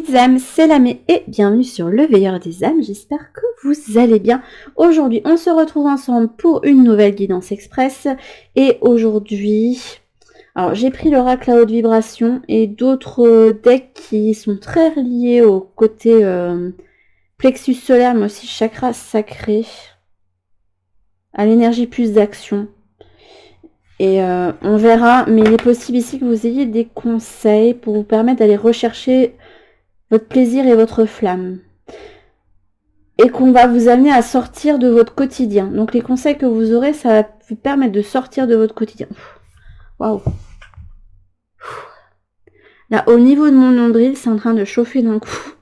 petites âmes, c'est Lamé et bienvenue sur le Veilleur des âmes, j'espère que vous allez bien. Aujourd'hui, on se retrouve ensemble pour une nouvelle guidance express et aujourd'hui, alors j'ai pris l'oracle à haute vibration et d'autres decks qui sont très liés au côté plexus solaire, mais aussi chakra sacré, à l'énergie plus d'action. Et on verra, mais il est possible ici que vous ayez des conseils pour vous permettre d'aller rechercher votre plaisir et votre flamme. Et qu'on va vous amener à sortir de votre quotidien. Donc les conseils que vous aurez, ça va vous permettre de sortir de votre quotidien. Waouh. Là, au niveau de mon nombril, c'est en train de chauffer d'un coup.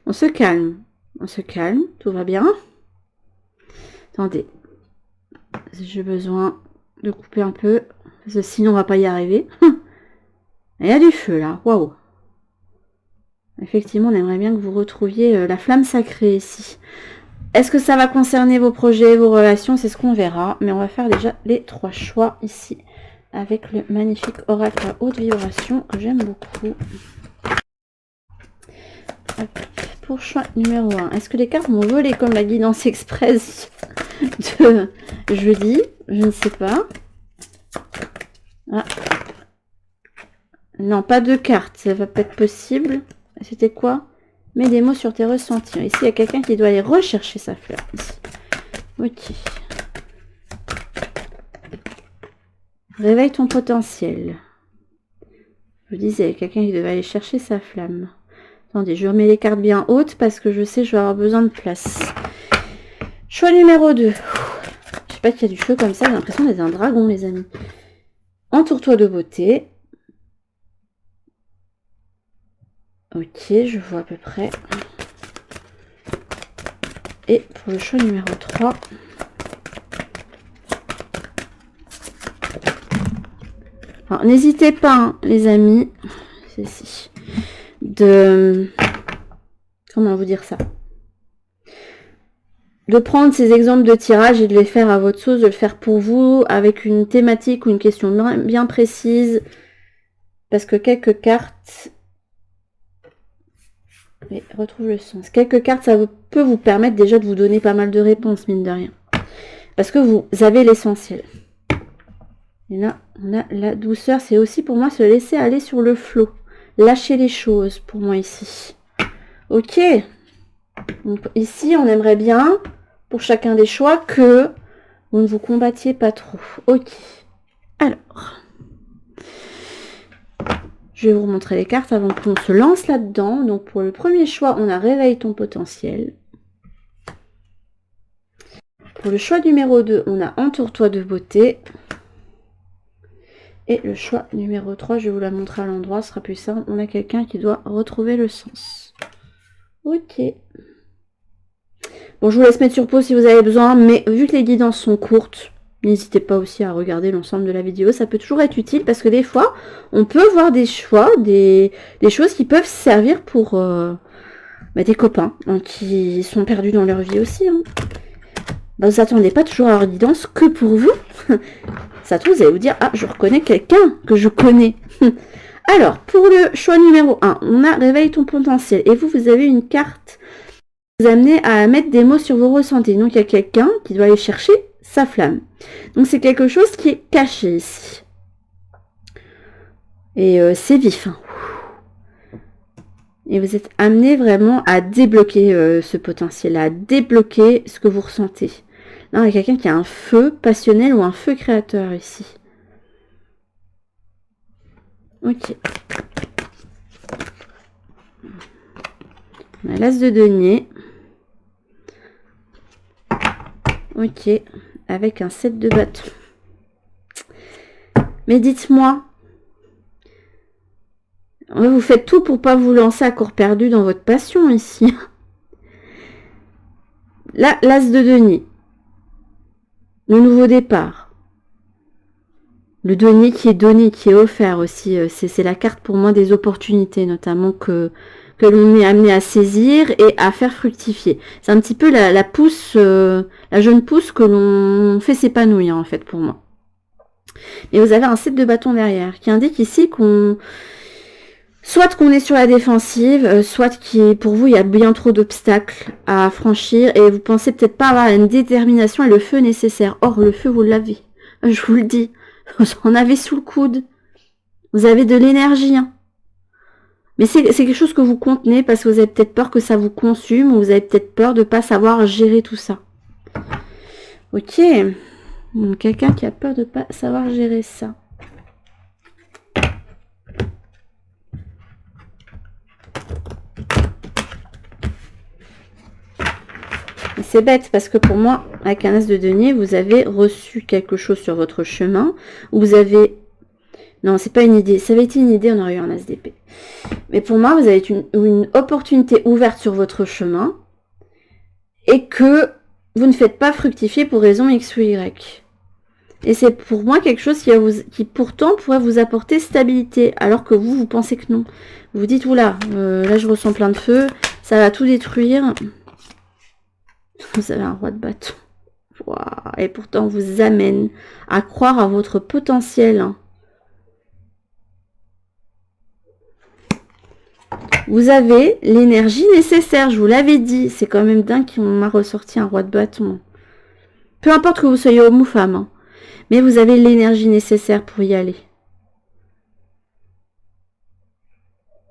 On se calme. On se calme, tout va bien. Attendez. J'ai besoin de couper un peu. Parce que sinon, on va pas y arriver. Il y a du feu là. Waouh. Effectivement, on aimerait bien que vous retrouviez la flamme sacrée ici. Est-ce que ça va concerner vos projets, vos relations? C'est ce qu'on verra. Mais on va faire déjà les 3 choix ici. Avec le magnifique oracle à haute vibration que j'aime beaucoup. Hop. Pour choix numéro 1. Est-ce que les cartes m'ont volé comme la guidance express de jeudi? Je ne sais pas. Ah. Non, pas de cartes. Ça va pas être possible. C'était quoi? Mets des mots sur tes ressentis. Ici, il y a quelqu'un qui doit aller rechercher sa fleur. Ici. Ok. Réveille ton potentiel. Je vous disais, il y a quelqu'un qui devait aller chercher sa flamme. Attendez, je remets les cartes bien hautes parce que je sais que je vais avoir besoin de place. Choix numéro 2. Je sais pas qu'il y a du feu comme ça. J'ai l'impression d'être un dragon, les amis. Entoure-toi de beauté. Ok, je vois à peu près. Et pour le choix numéro 3. Alors, n'hésitez pas, hein, les amis. Ceci. De... Comment vous dire ça? De prendre ces exemples de tirage et de les faire à votre sauce, de le faire pour vous, avec une thématique ou une question bien précise. Parce que quelques cartes... Et retrouve le sens. Quelques cartes, ça peut vous permettre déjà de vous donner pas mal de réponses, mine de rien. Parce que vous avez l'essentiel. Et là, on a la douceur. C'est aussi pour moi se laisser aller sur le flot. Lâcher les choses, pour moi, ici. Ok. Donc, ici, on aimerait bien, pour chacun des choix, que vous ne vous combattiez pas trop. Ok. Alors... Je vais vous remontrer les cartes avant qu'on se lance là-dedans. Donc pour le premier choix, on a réveille ton potentiel. Pour le choix numéro 2, on a entoure-toi de beauté. Et le choix numéro 3, je vais vous la montrer à l'endroit, ce sera plus simple. On a quelqu'un qui doit retrouver le sens. Ok. Bon, je vous laisse mettre sur pause si vous avez besoin, mais vu que les guidances sont courtes, n'hésitez pas aussi à regarder l'ensemble de la vidéo, ça peut toujours être utile parce que des fois, on peut voir des choix, des choses qui peuvent servir pour des copains hein, qui sont perdus dans leur vie aussi. Hein. Bah, vous attendez pas toujours à leur guidance que pour vous. Ça trouve, vous allez vous dire, ah, je reconnais quelqu'un que je connais. Alors, pour le choix numéro 1, on a réveille ton potentiel. Et vous avez une carte qui vous amène à mettre des mots sur vos ressentis. Donc, il y a quelqu'un qui doit aller chercher sa flamme. Donc c'est quelque chose qui est caché ici. Et c'est vif. Hein. Et vous êtes amené vraiment à débloquer ce potentiel, à débloquer ce que vous ressentez. Là, il y a quelqu'un qui a un feu passionnel ou un feu créateur ici. Ok. On a l'as de denier. Ok. Avec un 7 de bâton. Mais dites-moi, vous faites tout pour pas vous lancer à corps perdu dans votre passion ici. Là, l'as de denier. Le nouveau départ. Le denier qui est donné, qui est offert aussi. C'est la carte pour moi des opportunités, notamment que l'on est amené à saisir et à faire fructifier. C'est un petit peu la pousse, la jeune pousse que l'on fait s'épanouir en fait pour moi. Et vous avez un 7 de bâton derrière qui indique ici qu'on Soit qu'on est sur la défensive, soit pour vous, il y a bien trop d'obstacles à franchir et vous pensez peut-être pas avoir une détermination et le feu nécessaire. Or, le feu, vous l'avez. Je vous le dis. Vous en avez sous le coude. Vous avez de l'énergie. Hein. Mais c'est quelque chose que vous contenez parce que vous avez peut-être peur que ça vous consume ou vous avez peut-être peur de ne pas savoir gérer tout ça. Ok. Quelqu'un qui a peur de ne pas savoir gérer ça. C'est bête parce que pour moi, avec un as de denier, vous avez reçu quelque chose sur votre chemin. Vous avez... Non, c'est pas une idée. Ça avait été une idée, on aurait eu un as d'épée. Mais pour moi, vous avez une opportunité ouverte sur votre chemin et que vous ne faites pas fructifier pour raison X ou Y. Et c'est pour moi quelque chose qui pourtant pourrait vous apporter stabilité, alors que vous pensez que non. Vous vous dites, oula, là je ressens plein de feu, ça va tout détruire. Vous avez un roi de bâton. Wow. Et pourtant, on vous amène à croire à votre potentiel. Vous avez l'énergie nécessaire, je vous l'avais dit. C'est quand même dingue qu'on m'a ressorti un roi de bâton. Peu importe que vous soyez homme ou femme. Hein. Mais vous avez l'énergie nécessaire pour y aller.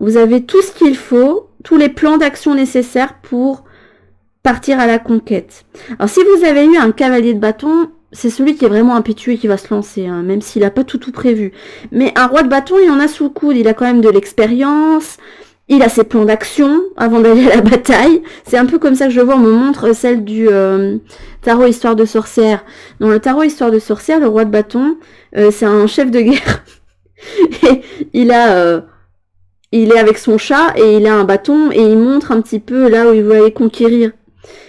Vous avez tout ce qu'il faut, tous les plans d'action nécessaires pour partir à la conquête. Alors si vous avez eu un cavalier de bâton, c'est celui qui est vraiment impétueux et qui va se lancer, hein, même s'il n'a pas tout prévu. Mais un roi de bâton, il en a sous le coude, il a quand même de l'expérience, il a ses plans d'action avant d'aller à la bataille. C'est un peu comme ça que je vois, on me montre celle du tarot Histoire de sorcière. Dans le tarot Histoire de sorcière, le roi de bâton, c'est un chef de guerre. Et il est avec son chat et il a un bâton et il montre un petit peu là où il veut aller conquérir.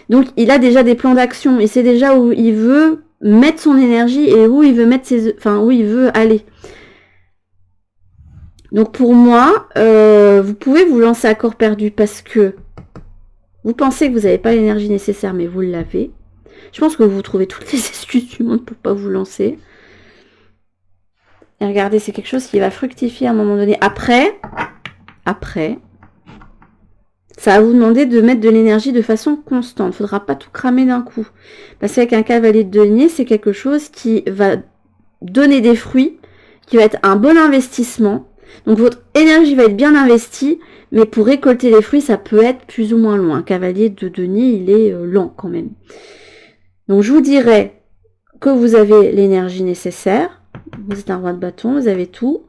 Donc il a déjà des plans d'action et c'est déjà où il veut mettre son énergie et où il veut mettre où il veut aller. Donc pour moi, vous pouvez vous lancer à corps perdu parce que vous pensez que vous n'avez pas l'énergie nécessaire, mais vous l'avez. Je pense que vous trouvez toutes les excuses du monde pour pas vous lancer. Et regardez, c'est quelque chose qui va fructifier à un moment donné. Après, ça va vous demander de mettre de l'énergie de façon constante. Il ne faudra pas tout cramer d'un coup. Parce qu'avec un cavalier de denier, c'est quelque chose qui va donner des fruits, qui va être un bon investissement. Donc votre énergie va être bien investie, mais pour récolter les fruits, ça peut être plus ou moins long. Un cavalier de denier, il est lent quand même. Donc je vous dirais que vous avez l'énergie nécessaire. Vous êtes un roi de bâton, vous avez tout.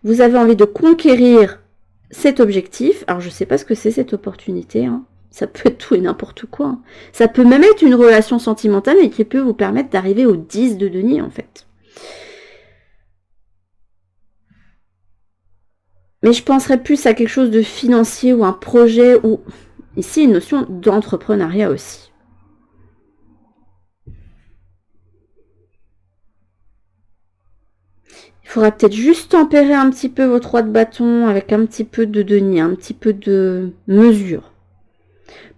Vous avez envie de conquérir cet objectif. Alors je ne sais pas ce que c'est cette opportunité. Hein. Ça peut être tout et n'importe quoi. Hein. Ça peut même être une relation sentimentale et qui peut vous permettre d'arriver au 10 de denier en fait. Mais je penserais plus à quelque chose de financier ou un projet ou ici une notion d'entrepreneuriat aussi. Il faudra peut-être juste tempérer un petit peu votre roi de bâton avec un petit peu de denier, un petit peu de mesure.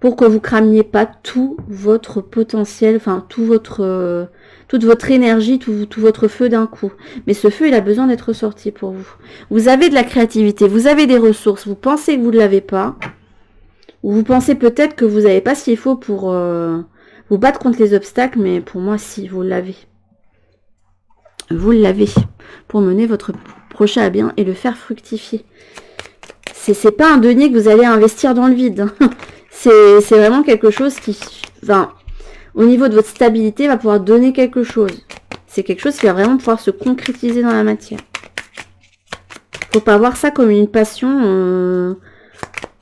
Pour que vous cramiez pas tout votre potentiel, enfin toute votre énergie, tout votre feu d'un coup. Mais ce feu, il a besoin d'être sorti pour vous. Vous avez de la créativité, vous avez des ressources, vous pensez que vous ne l'avez pas. Ou vous pensez peut-être que vous n'avez pas ce qu'il faut pour vous battre contre les obstacles, mais pour moi, si, vous l'avez. Vous l'avez pour mener votre projet à bien et le faire fructifier. C'est pas un denier que vous allez investir dans le vide. Hein. C'est vraiment quelque chose qui, enfin, au niveau de votre stabilité, va pouvoir donner quelque chose. C'est quelque chose qui va vraiment pouvoir se concrétiser dans la matière. Faut pas voir ça comme une passion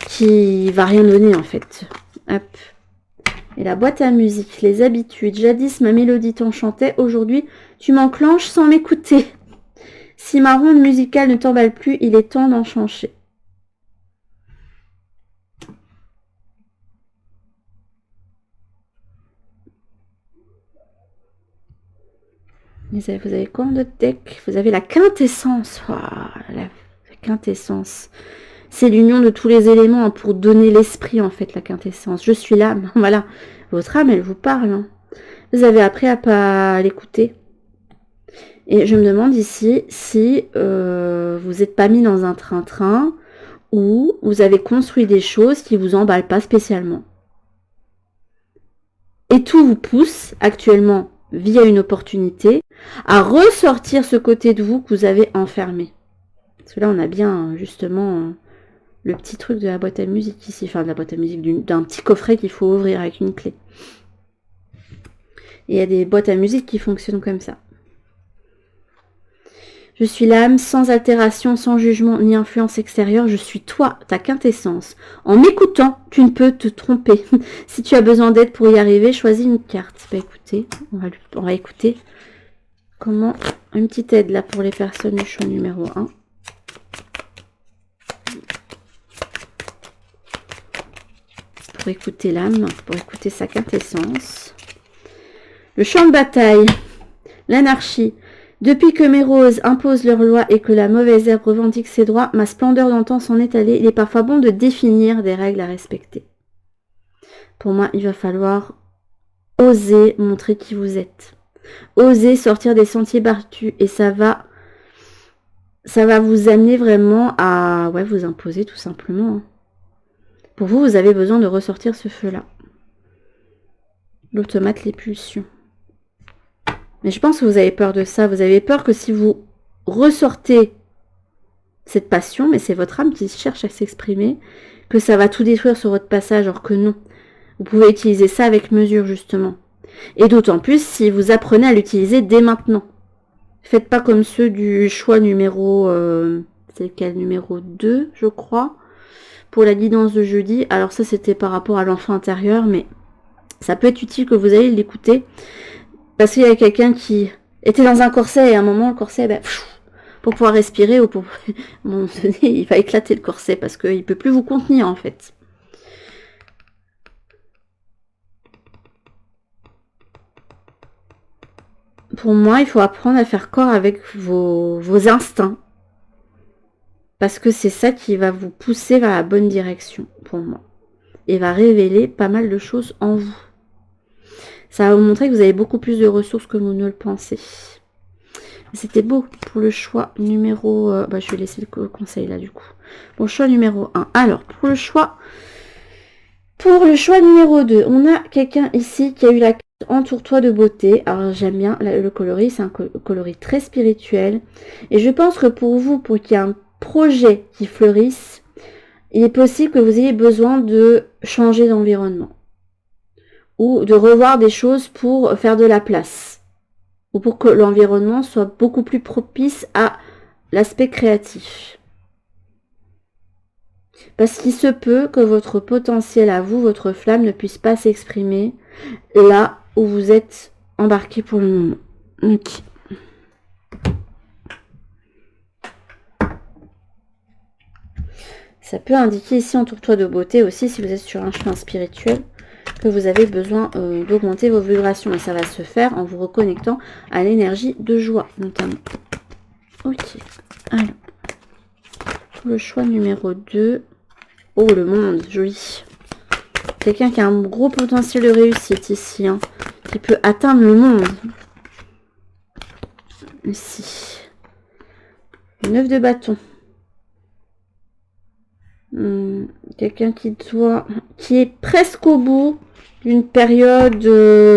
qui va rien donner en fait. Hop. Et la boîte à musique, les habitudes. Jadis, ma mélodie t'enchantait. Aujourd'hui, tu m'enclenches sans m'écouter. Si ma ronde musicale ne t'emballe plus, il est temps d'en changer. Vous avez quoi en d'autres deck? Vous avez la quintessence. Oh, la quintessence. C'est l'union de tous les éléments hein, pour donner l'esprit, en fait, la quintessence. Je suis l'âme. Voilà. Votre âme, elle vous parle. Hein. Vous avez appris à pas l'écouter. Et je me demande ici si vous n'êtes pas mis dans un train-train ou vous avez construit des choses qui vous emballent pas spécialement. Et tout vous pousse actuellement, via une opportunité, à ressortir ce côté de vous que vous avez enfermé. Parce que là, on a bien, justement, le petit truc de la boîte à musique ici. Enfin, de la boîte à musique, d'un petit coffret qu'il faut ouvrir avec une clé. Et il y a des boîtes à musique qui fonctionnent comme ça. Je suis l'âme, sans altération, sans jugement ni influence extérieure. Je suis toi, ta quintessence. En m'écoutant, tu ne peux te tromper. Si tu as besoin d'aide pour y arriver, choisis une carte. Bah écoutez, on va écouter comment... Une petite aide là pour les personnes du choix numéro 1. Pour écouter l'âme, pour écouter sa quintessence. Le champ de bataille, l'anarchie. Depuis que mes roses imposent leurs lois et que la mauvaise herbe revendique ses droits, ma splendeur d'antan s'en est allée. Il est parfois bon de définir des règles à respecter. Pour moi, il va falloir oser montrer qui vous êtes. Oser sortir des sentiers battus. Et ça va vous amener vraiment à vous imposer tout simplement. Pour vous, vous avez besoin de ressortir ce feu-là. L'automate, les pulsions. Mais je pense que vous avez peur de ça. Vous avez peur que si vous ressortez cette passion, mais c'est votre âme qui cherche à s'exprimer, que ça va tout détruire sur votre passage, alors que non. Vous pouvez utiliser ça avec mesure, justement. Et d'autant plus si vous apprenez à l'utiliser dès maintenant. Faites pas comme ceux du choix numéro... c'est lequel, numéro 2, je crois, pour la guidance de jeudi. Alors ça, c'était par rapport à l'enfant intérieur, mais ça peut être utile que vous ayez l'écouter. Parce qu'il y a quelqu'un qui était dans un corset et à un moment, le corset, pour pouvoir respirer ou pour... à un moment donné, il va éclater le corset parce qu'il ne peut plus vous contenir, en fait. Pour moi, il faut apprendre à faire corps avec vos instincts. Parce que c'est ça qui va vous pousser vers la bonne direction, pour moi. Et va révéler pas mal de choses en vous. Ça va vous montrer que vous avez beaucoup plus de ressources que vous ne le pensez. C'était beau pour le choix numéro... je vais laisser le conseil là du coup. Bon, choix numéro 1. Alors, pour le choix numéro 2, on a quelqu'un ici qui a eu la carte Entoure-toi de beauté. Alors, j'aime bien le coloris. C'est un coloris très spirituel. Et je pense que pour vous, pour qu'il y ait un projet qui fleurisse, il est possible que vous ayez besoin de changer d'environnement. Ou de revoir des choses pour faire de la place. Ou pour que l'environnement soit beaucoup plus propice à l'aspect créatif. Parce qu'il se peut que votre potentiel à vous, votre flamme, ne puisse pas s'exprimer là où vous êtes embarqué pour le moment. Ok. Ça peut indiquer ici, entoure-toi de beauté aussi, si vous êtes sur un chemin spirituel, que vous avez besoin d'augmenter vos vibrations. Et ça va se faire en vous reconnectant à l'énergie de joie, notamment. Ok. Alors, pour le choix numéro 2. Oh, le monde, joli. Quelqu'un qui a un gros potentiel de réussite ici, hein, qui peut atteindre le monde. Ici. 9 de bâton. Quelqu'un qui est presque au bout d'une période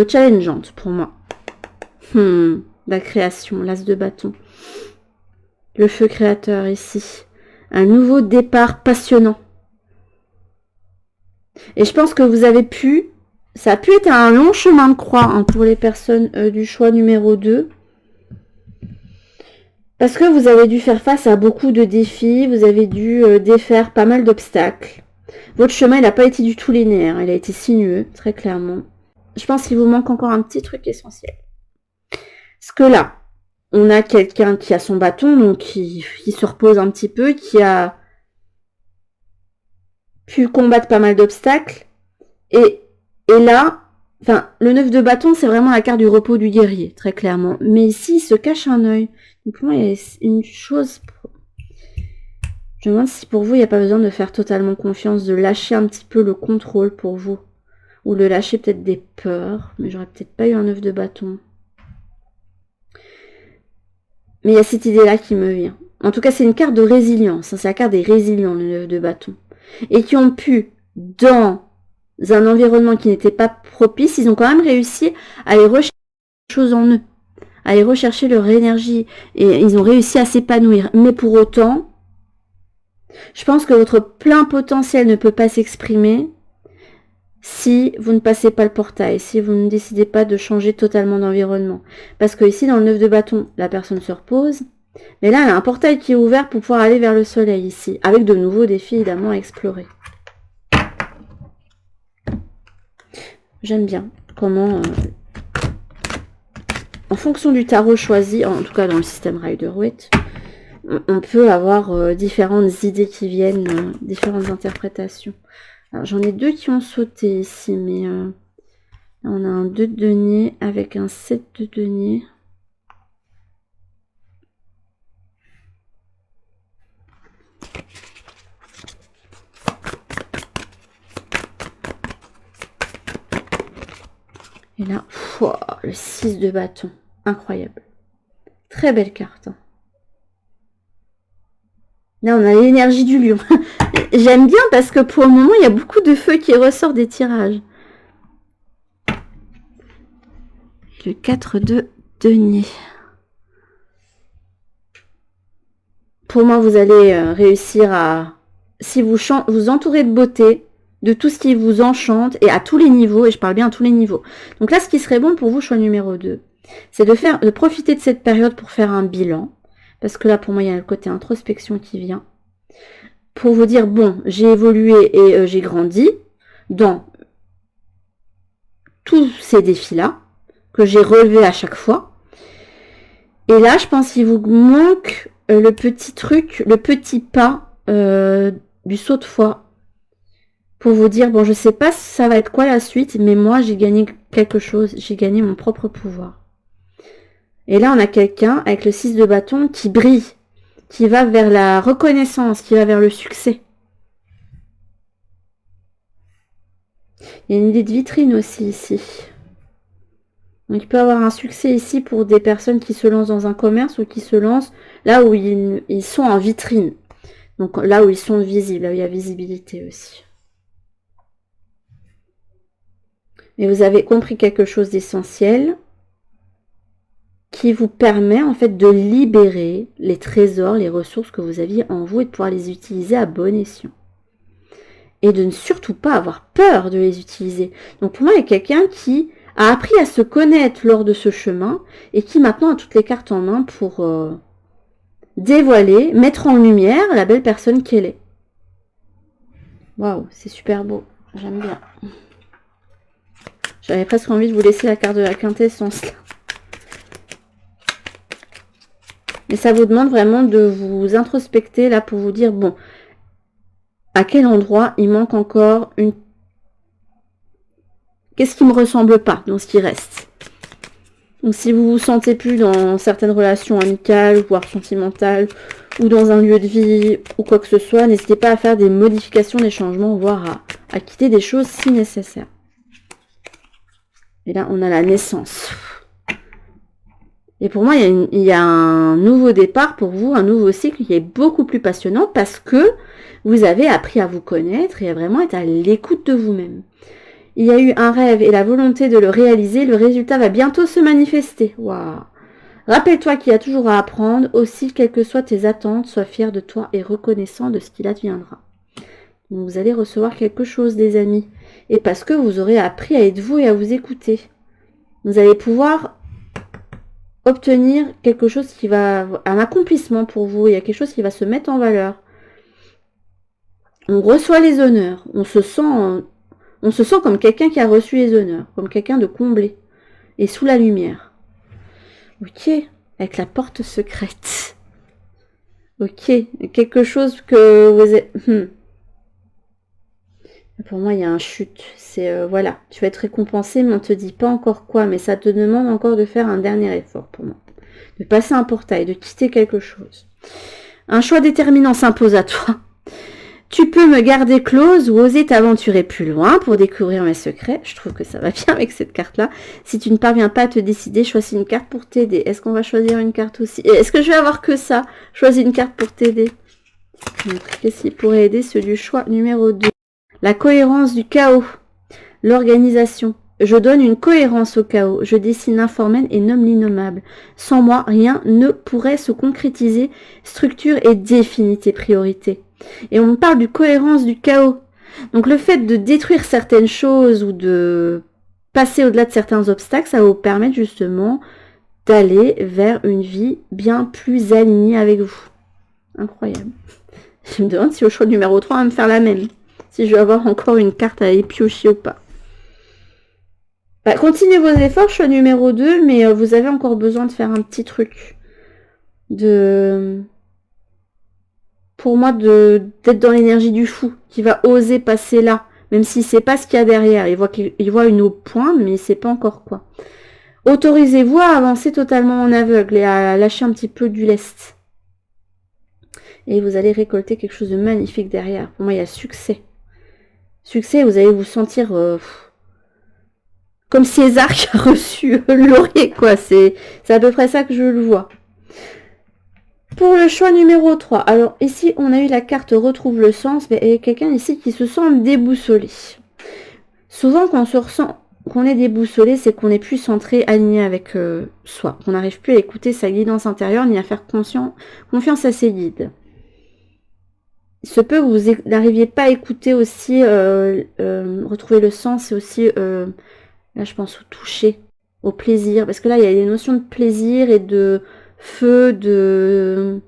challengeante pour moi. La création, l'as de bâton. Le feu créateur ici. Un nouveau départ passionnant. Et je pense que vous avez ça a pu être un long chemin de croix pour les personnes du choix numéro 2. Parce que vous avez dû faire face à beaucoup de défis, vous avez dû défaire pas mal d'obstacles. Votre chemin, il n'a pas été du tout linéaire, il a été sinueux, très clairement. Je pense qu'il vous manque encore un petit truc essentiel. Parce que là, on a quelqu'un qui a son bâton, donc qui se repose un petit peu, qui a pu combattre pas mal d'obstacles. Et là, le 9 de bâton, c'est vraiment la carte du repos du guerrier, très clairement. Mais ici, il se cache un œil. Donc pour moi, il y a une chose... Je me demande si pour vous, il n'y a pas besoin de faire totalement confiance, de lâcher un petit peu le contrôle pour vous. Ou de lâcher peut-être des peurs. Mais j'aurais peut-être pas eu un 9 de bâton. Mais il y a cette idée-là qui me vient. en tout cas c'est une carte de résilience, hein, c'est la carte des résilients, le 9 de bâton, et qui ont pu, dans un environnement qui n'était pas propice, ils ont quand même réussi à aller rechercher des choses en eux, à aller rechercher leur énergie, et ils ont réussi à s'épanouir. Mais pour autant, je pense que votre plein potentiel ne peut pas s'exprimer si vous ne passez pas le portail, si vous ne décidez pas de changer totalement d'environnement. Parce que ici, dans le 9 de bâton, la personne se repose, mais là, elle a un portail qui est ouvert pour pouvoir aller vers le soleil ici, avec de nouveaux défis évidemment à explorer. J'aime bien comment, en fonction du tarot choisi, en tout cas dans le système Rider-Waite, on peut avoir différentes idées qui viennent, différentes interprétations. Alors j'en ai deux qui ont sauté ici, mais on a un 2 de denier avec un 7 de denier. Et là, le 6 de bâton. Incroyable. Très belle carte. Hein. Là, on a l'énergie du lion. J'aime bien parce que pour le moment, il y a beaucoup de feu qui ressort des tirages. Le 4 de denier. Pour moi, vous allez réussir à... Si vous vous entourez de beauté, de tout ce qui vous enchante, et à tous les niveaux, et je parle bien à tous les niveaux. Donc là, ce qui serait bon pour vous, choix numéro 2, c'est de profiter de cette période pour faire un bilan. Parce que là, pour moi, il y a le côté introspection qui vient. Pour vous dire, bon, j'ai évolué et j'ai grandi dans tous ces défis-là, que j'ai relevés à chaque fois. Et là, je pense qu'il vous manque le petit truc, le petit pas du saut de foi. Pour vous dire, bon, je sais pas si ça va être quoi la suite, mais moi, j'ai gagné quelque chose. J'ai gagné mon propre pouvoir. Et là, on a quelqu'un avec le 6 de bâton qui brille, qui va vers la reconnaissance, qui va vers le succès. Il y a une idée de vitrine aussi ici. Donc, il peut y avoir un succès ici pour des personnes qui se lancent dans un commerce ou qui se lancent là où ils sont en vitrine. Donc, là où ils sont visibles, là où il y a visibilité aussi. Mais vous avez compris quelque chose d'essentiel qui vous permet en fait de libérer les trésors, les ressources que vous aviez en vous et de pouvoir les utiliser à bon escient. Et de ne surtout pas avoir peur de les utiliser. Donc pour moi, il y a quelqu'un qui a appris à se connaître lors de ce chemin et qui maintenant a toutes les cartes en main pour dévoiler, mettre en lumière la belle personne qu'elle est. Waouh, c'est super beau. J'aime bien. J'avais presque envie de vous laisser la carte de la quintessence là. Mais ça vous demande vraiment de vous introspecter là pour vous dire, bon, à quel endroit il manque encore une... Qu'est-ce qui ne me ressemble pas dans ce qui reste? Donc si vous vous sentez plus dans certaines relations amicales, voire sentimentales, ou dans un lieu de vie, ou quoi que ce soit, n'hésitez pas à faire des modifications, des changements, voire à quitter des choses si nécessaire. Et là, on a la naissance. Et pour moi, il y a un nouveau départ pour vous, un nouveau cycle qui est beaucoup plus passionnant parce que vous avez appris à vous connaître et à vraiment être à l'écoute de vous-même. Il y a eu un rêve et la volonté de le réaliser, le résultat va bientôt se manifester. Waouh! Rappelle-toi qu'il y a toujours à apprendre, aussi quelles que soient tes attentes, sois fier de toi et reconnaissant de ce qu'il adviendra. Donc vous allez recevoir quelque chose, des amis. Et parce que vous aurez appris à être vous et à vous écouter. Vous allez pouvoir obtenir quelque chose qui va... un accomplissement pour vous. Il y a quelque chose qui va se mettre en valeur. On reçoit les honneurs. On se sent comme quelqu'un qui a reçu les honneurs. Comme quelqu'un de comblé. Et sous la lumière. Ok. Avec la porte secrète. Ok. Quelque chose que vous êtes... Pour moi, il y a un chute. C'est, voilà, tu vas être récompensé, mais on ne te dit pas encore quoi. Mais ça te demande encore de faire un dernier effort pour moi. De passer un portail, de quitter quelque chose. Un choix déterminant s'impose à toi. Tu peux me garder close ou oser t'aventurer plus loin pour découvrir mes secrets. Je trouve que ça va bien avec cette carte-là. Si tu ne parviens pas à te décider, choisis une carte pour t'aider. Est-ce qu'on va choisir une carte aussi? Est-ce que je vais avoir que ça? Choisis une carte pour t'aider. Qu'est-ce qui pourrait aider? Ceux du choix numéro 2. La cohérence du chaos. L'organisation. Je donne une cohérence au chaos. Je dessine l'informel et nomme l'innommable. Sans moi, rien ne pourrait se concrétiser. Structure et définis tes priorités. Et on parle de cohérence du chaos. Donc le fait de détruire certaines choses ou de passer au-delà de certains obstacles, ça va vous permettre justement d'aller vers une vie bien plus alignée avec vous. Incroyable. Je me demande si au choix numéro 3, on va me faire la même. Si je vais avoir encore une carte à aller piocher ou pas. Bah, continuez vos efforts, choix numéro 2, mais vous avez encore besoin de faire un petit truc. Pour moi, d'être dans l'énergie du fou, qui va oser passer là, même s'il ne sait pas ce qu'il y a derrière. Il voit une eau pointe, mais il ne sait pas encore quoi. Autorisez-vous à avancer totalement en aveugle et à lâcher un petit peu du lest. Et vous allez récolter quelque chose de magnifique derrière. Pour moi, il y a succès. Succès, vous allez vous sentir comme César qui a reçu le laurier, quoi. C'est à peu près ça que je le vois. Pour le choix numéro 3, alors ici on a eu la carte retrouve le sens, mais il y a quelqu'un ici qui se sent déboussolé. Souvent quand on se ressent qu'on est déboussolé, c'est qu'on n'est plus centré, aligné avec soi, qu'on n'arrive plus à écouter sa guidance intérieure ni à faire confiance à ses guides. Il se peut que vous n'arriviez pas à écouter aussi, retrouver le sens, c'est aussi, là je pense au toucher, au plaisir, parce que là il y a des notions de plaisir et de feu, de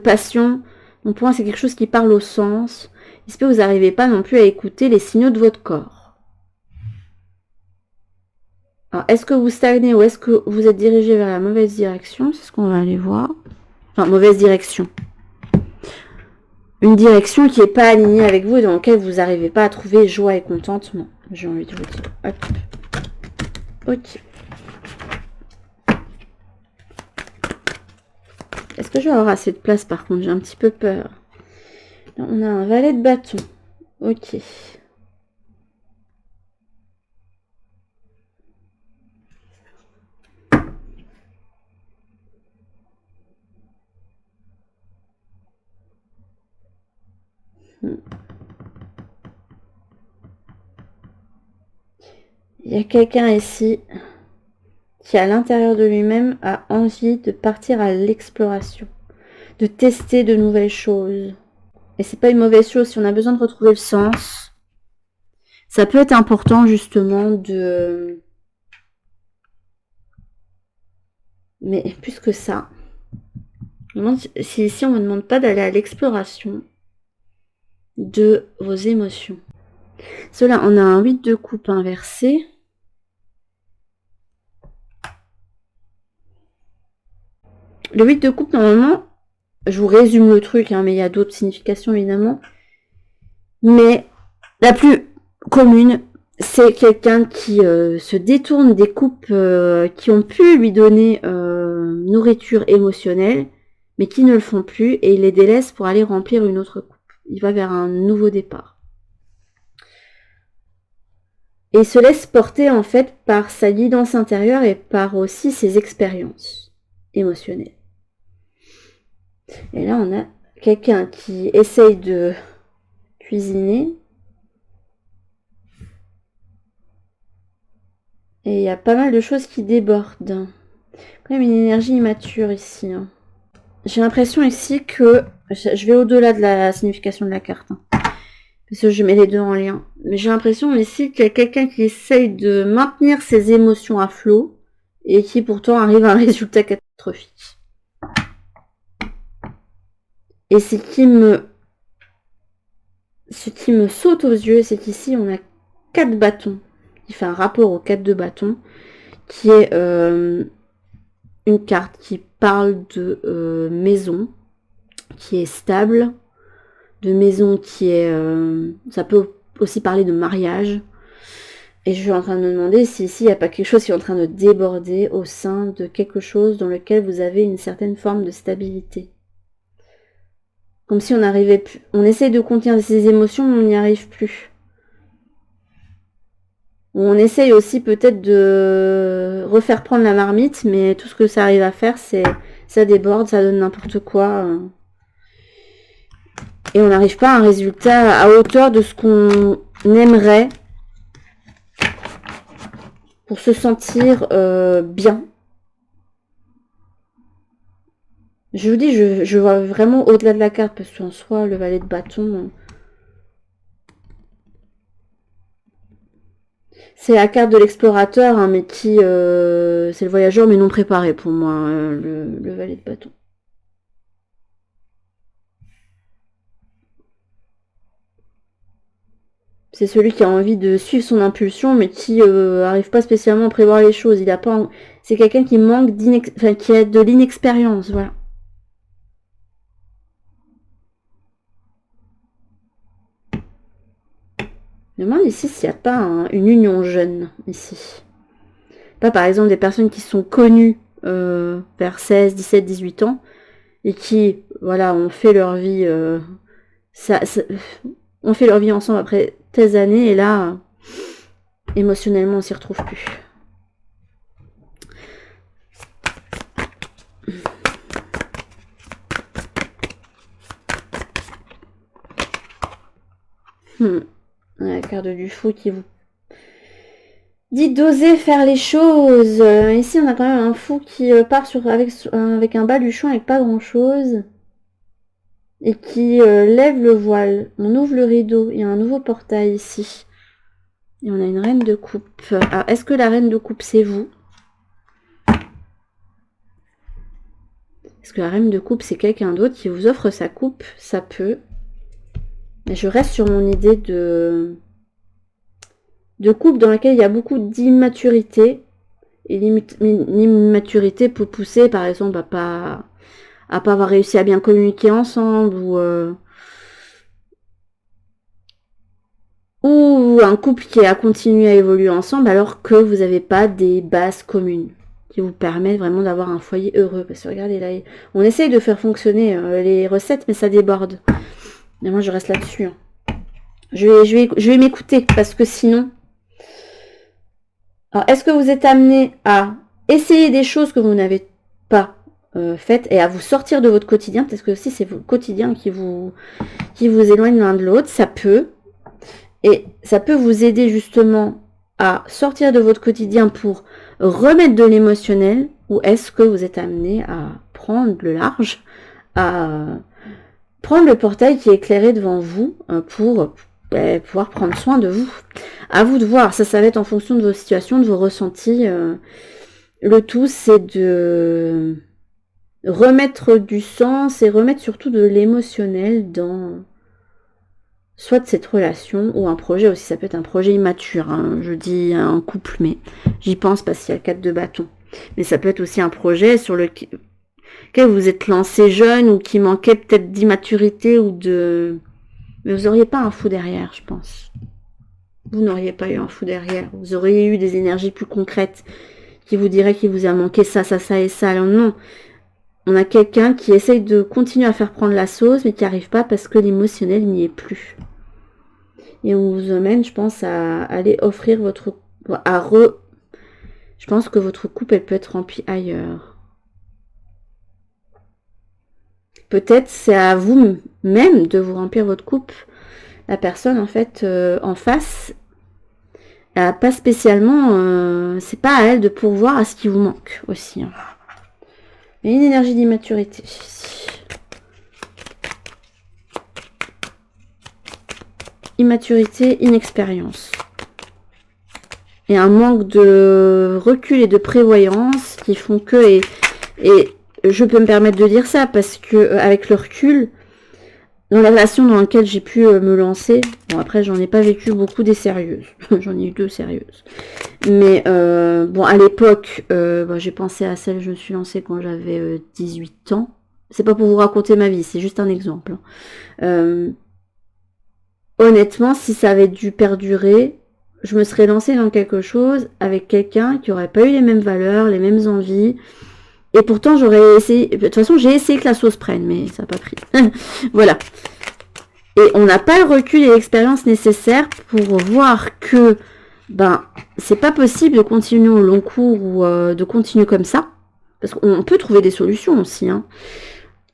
passion. Donc pour moi c'est quelque chose qui parle au sens. Il se peut que vous n'arrivez pas non plus à écouter les signaux de votre corps. Alors est-ce que vous stagnez ou est-ce que vous êtes dirigé vers la mauvaise direction? C'est ce qu'on va aller voir. Enfin, mauvaise direction. Une direction qui n'est pas alignée avec vous et dans laquelle vous n'arrivez pas à trouver joie et contentement. J'ai envie de vous dire. Hop. Ok. Est-ce que je vais avoir assez de place par contre? J'ai un petit peu peur. Là, on a un valet de bâton. Ok. Il y a quelqu'un ici qui à l'intérieur de lui-même a envie de partir à l'exploration, de tester de nouvelles choses. Et c'est pas une mauvaise chose si on a besoin de retrouver le sens. Ça peut être important justement de... Mais plus que ça, si ici on ne me demande pas d'aller à l'exploration de vos émotions. Cela, on a un 8 de coupe inversé. Le 8 de coupe, normalement, je vous résume le truc, hein, mais il y a d'autres significations évidemment. Mais la plus commune, c'est quelqu'un qui se détourne des coupes qui ont pu lui donner nourriture émotionnelle, mais qui ne le font plus, et il les délaisse pour aller remplir une autre coupe. Il va vers un nouveau départ. Et il se laisse porter en fait par sa guidance intérieure et par aussi ses expériences émotionnelles. Et là, on a quelqu'un qui essaye de cuisiner. Et il y a pas mal de choses qui débordent. Quand même une énergie immature ici. Hein. J'ai l'impression ici que... Je vais au-delà de la signification de la carte. Hein, parce que je mets les deux en lien. Mais j'ai l'impression ici qu'il y a quelqu'un qui essaye de maintenir ses émotions à flot. Et qui pourtant arrive à un résultat catastrophique. Et ce qui me saute aux yeux, c'est qu'ici on a 4 bâtons. Qui fait un rapport aux 4 de bâtons. Qui est une carte qui parle de maison. Qui est stable. De maison qui est... ça peut aussi parler de mariage. Et je suis en train de me demander si ici il n'y a pas quelque chose qui est en train de déborder au sein de quelque chose dans lequel vous avez une certaine forme de stabilité. Comme si on n'arrivait plus. On essaie de contenir ses émotions, mais on n'y arrive plus. On essaye aussi peut-être de refaire prendre la marmite, mais tout ce que ça arrive à faire, c'est ça déborde, ça donne n'importe quoi. Et on n'arrive pas à un résultat à hauteur de ce qu'on aimerait pour se sentir bien. Je vous dis, je vois vraiment au-delà de la carte, parce qu'en soi, le valet de bâton... c'est la carte de l'explorateur, hein, mais qui... c'est le voyageur, mais non préparé pour moi, le valet de bâton. C'est celui qui a envie de suivre son impulsion, mais qui n'arrive pas spécialement à prévoir les choses. Il a pas... C'est quelqu'un qui manque qui a de l'inexpérience, voilà. Je me demande ici s'il n'y a pas une union jeune, ici. Pas par exemple des personnes qui sont connues vers 16, 17, 18 ans, et qui, voilà, ont fait leur vie... on fait leur vie ensemble après 13 années, et là, émotionnellement, on s'y retrouve plus. La carte du fou qui vous dit d'oser faire les choses. Ici, on a quand même un fou qui part avec un baluchon avec pas grand-chose. Et qui lève le voile. On ouvre le rideau. Il y a un nouveau portail ici. Et on a une reine de coupe. Alors, est-ce que la reine de coupe, c'est vous? Est-ce que la reine de coupe, c'est quelqu'un d'autre qui vous offre sa coupe? Ça peut. Mais je reste sur mon idée de couple dans laquelle il y a beaucoup d'immaturité. Et l'immaturité peut pousser, par exemple, à pas avoir réussi à bien communiquer ensemble, ou un couple qui a continué à évoluer ensemble alors que vous n'avez pas des bases communes qui vous permettent vraiment d'avoir un foyer heureux. Parce que regardez là, on essaye de faire fonctionner les recettes, mais ça déborde. Et moi, je reste là-dessus. Hein. Je vais m'écouter parce que sinon... Alors, est-ce que vous êtes amené à essayer des choses que vous n'avez pas faites et à vous sortir de votre quotidien? Parce que si c'est votre quotidien qui vous éloigne l'un de l'autre, ça peut. Et ça peut vous aider justement à sortir de votre quotidien pour remettre de l'émotionnel, ou est-ce que vous êtes amené à prendre le large, à prendre le portail qui est éclairé devant vous pour pouvoir prendre soin de vous. À vous de voir, ça va être en fonction de vos situations, de vos ressentis. Le tout, c'est de remettre du sens et remettre surtout de l'émotionnel dans soit de cette relation ou un projet aussi. Ça peut être un projet immature, hein. Je dis un couple, mais j'y pense parce qu'il y a le 4 de bâton. Mais ça peut être aussi un projet sur lequel vous vous êtes lancé jeune ou qui manquait peut-être d'immaturité ou de... Mais vous n'auriez pas un fou derrière, je pense. Vous n'auriez pas eu un fou derrière. Vous auriez eu des énergies plus concrètes qui vous diraient qu'il vous a manqué ça, ça, ça et ça. Alors non, on a quelqu'un qui essaye de continuer à faire prendre la sauce, mais qui n'arrive pas parce que l'émotionnel n'y est plus. Et on vous emmène, je pense, à aller offrir votre... Je pense que votre coupe, elle peut être remplie ailleurs. Peut-être c'est à vous-même de vous remplir votre coupe. La personne, en fait, en face, elle n'a pas spécialement... c'est pas à elle de pourvoir à ce qui vous manque aussi. Hein. Il y a une énergie d'immaturité ici. Immaturité, inexpérience. Et un manque de recul et de prévoyance qui font que... Et je peux me permettre de dire ça parce que avec le recul, dans la relation dans laquelle j'ai pu me lancer, bon après j'en ai pas vécu beaucoup des sérieuses, j'en ai eu 2 sérieuses. Mais bon à l'époque, j'ai pensé à celle que je me suis lancée quand j'avais 18 ans. C'est pas pour vous raconter ma vie, c'est juste un exemple. Honnêtement, si ça avait dû perdurer, je me serais lancée dans quelque chose avec quelqu'un qui aurait pas eu les mêmes valeurs, les mêmes envies. Et pourtant, j'aurais essayé... De toute façon, j'ai essayé que la sauce prenne, mais ça n'a pas pris. Voilà. Et on n'a pas le recul et l'expérience nécessaires pour voir que ben c'est pas possible de continuer au long cours ou de continuer comme ça. Parce qu'on peut trouver des solutions aussi. Hein.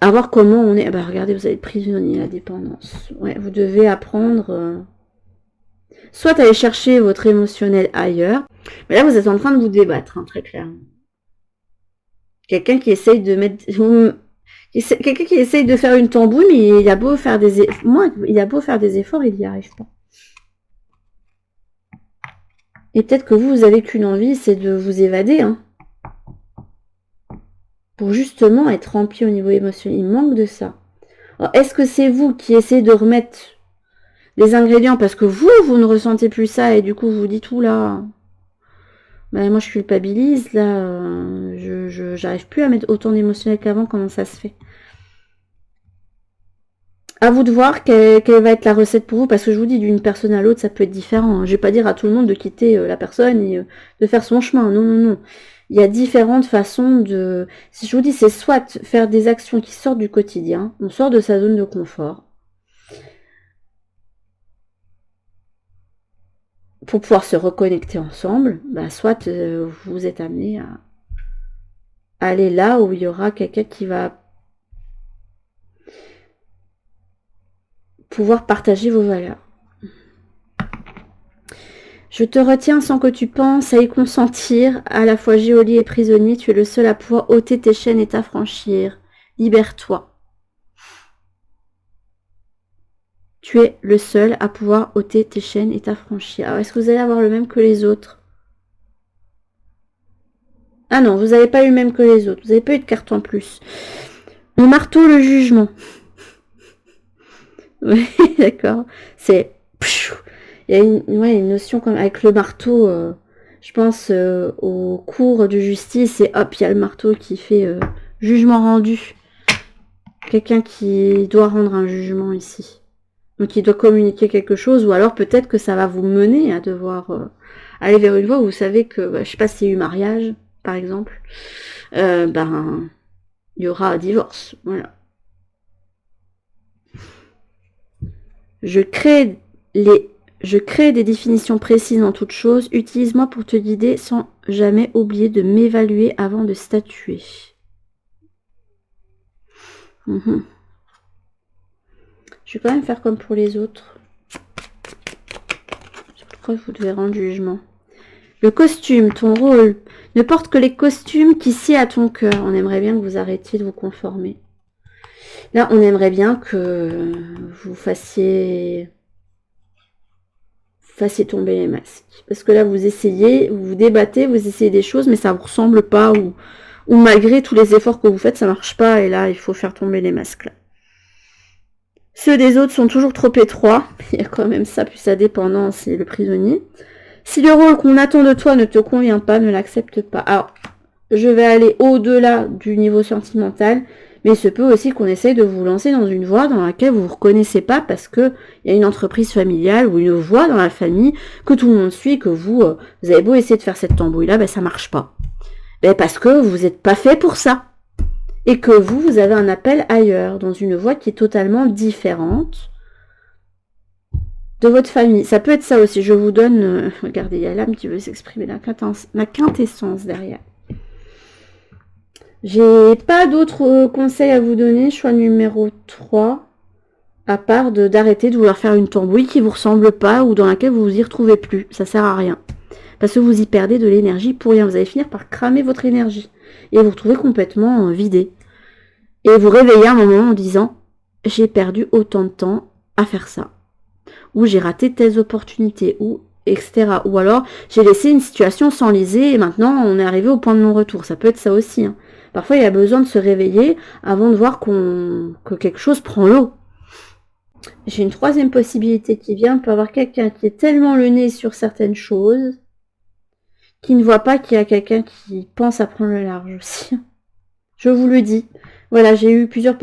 À voir comment on est... Ah bah regardez, vous avez prisonnier, la dépendance. Ouais, vous devez apprendre... Soit aller chercher votre émotionnel ailleurs. Mais là, vous êtes en train de vous débattre, hein, très clairement. Quelqu'un qui essaye de mettre... Quelqu'un qui essaye de faire une tambouille, mais il a beau faire des efforts. Moi, il a beau faire des efforts, il n'y arrive pas. Et peut-être que vous avez qu'une envie, c'est de vous évader, hein. Pour justement être rempli au niveau émotionnel. Il manque de ça. Est-ce que c'est vous qui essayez de remettre des ingrédients parce que vous ne ressentez plus ça et du coup vous dites oula, ben moi je culpabilise, là, j'arrive plus à mettre autant d'émotionnel qu'avant, comment ça se fait? À vous de voir quelle va être la recette pour vous, parce que je vous dis, d'une personne à l'autre, ça peut être différent. Je vais pas dire à tout le monde de quitter la personne et de faire son chemin. Non, non, non. Il y a différentes façons de... Si je vous dis, c'est soit faire des actions qui sortent du quotidien, on sort de sa zone de confort, pour pouvoir se reconnecter ensemble, bah soit vous êtes amené à aller là où il y aura quelqu'un qui va pouvoir partager vos valeurs. Je te retiens sans que tu penses à y consentir, à la fois geôlier et prisonnier, tu es le seul à pouvoir ôter tes chaînes et t'affranchir. Libère-toi. Tu es le seul à pouvoir ôter tes chaînes et t'affranchir. Alors, est-ce que vous allez avoir le même que les autres? Ah non, vous n'avez pas eu le même que les autres. Vous n'avez pas eu de carte en plus. Mon marteau, le jugement. Oui, d'accord. C'est... Il y a une notion comme avec le marteau, je pense au cours de justice, et hop, il y a le marteau qui fait jugement rendu. Quelqu'un qui doit rendre un jugement ici. Donc il doit communiquer quelque chose, ou alors peut-être que ça va vous mener à devoir aller vers une voie où vous savez que, je sais pas s'il y a eu mariage, par exemple, il y aura un divorce, voilà. Je crée des définitions précises en toute chose. Utilise-moi pour te guider sans jamais oublier de m'évaluer avant de statuer. Je vais quand même faire comme pour les autres. Pourquoi vous devez rendre jugement? Le costume, ton rôle. Ne porte que les costumes qui sied à ton cœur. On aimerait bien que vous arrêtiez de vous conformer. Là, on aimerait bien que vous fassiez tomber les masques. Parce que là, vous essayez, vous vous débattez, vous essayez des choses, mais ça ne vous ressemble pas, ou malgré tous les efforts que vous faites, ça ne marche pas, et là, il faut faire tomber les masques. Là. Ceux des autres sont toujours trop étroits, il y a quand même ça, puis sa dépendance et le prisonnier. Si le rôle qu'on attend de toi ne te convient pas, ne l'accepte pas. Alors, je vais aller au-delà du niveau sentimental, mais il se peut aussi qu'on essaye de vous lancer dans une voie dans laquelle vous ne vous reconnaissez pas parce qu'il y a une entreprise familiale ou une voie dans la famille que tout le monde suit, que vous avez beau essayer de faire cette tambouille-là, ça marche pas. Parce que vous n'êtes pas fait pour ça. Et que vous avez un appel ailleurs, dans une voie qui est totalement différente de votre famille. Ça peut être ça aussi. Je vous donne... regardez, il y a l'âme qui veut s'exprimer, la quintessence derrière. J'ai pas d'autres conseils à vous donner. Choix numéro 3. À part d'arrêter de vouloir faire une tambouille qui vous ressemble pas ou dans laquelle vous vous y retrouvez plus. Ça sert à rien. Parce que vous y perdez de l'énergie pour rien. Vous allez finir par cramer votre énergie. Et vous retrouvez complètement vidé. Et vous réveillez à un moment en disant « J'ai perdu autant de temps à faire ça. » Ou « J'ai raté telles opportunités. » Ou etc. Ou alors « J'ai laissé une situation s'enliser et maintenant on est arrivé au point de non-retour. » Ça peut être ça aussi. Hein. Parfois il y a besoin de se réveiller avant de voir que quelque chose prend l'eau. J'ai une troisième possibilité qui vient. On peut avoir quelqu'un qui est tellement le nez sur certaines choses qui ne voit pas qu'il y a quelqu'un qui pense à prendre le large aussi. Je vous le dis. Voilà, j'ai eu 3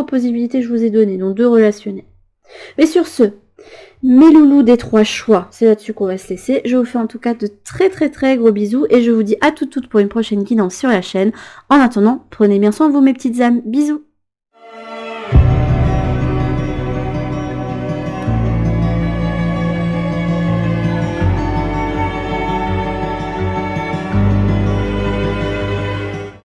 possibilités que je vous ai données, dont 2 relationnelles. Mais sur ce, Mes loulous des 3 choix, c'est là-dessus qu'on va se laisser. Je vous fais en tout cas de très gros bisous et je vous dis à toutes pour une prochaine guidance sur la chaîne. En attendant, prenez bien soin de vous mes petites âmes. Bisous.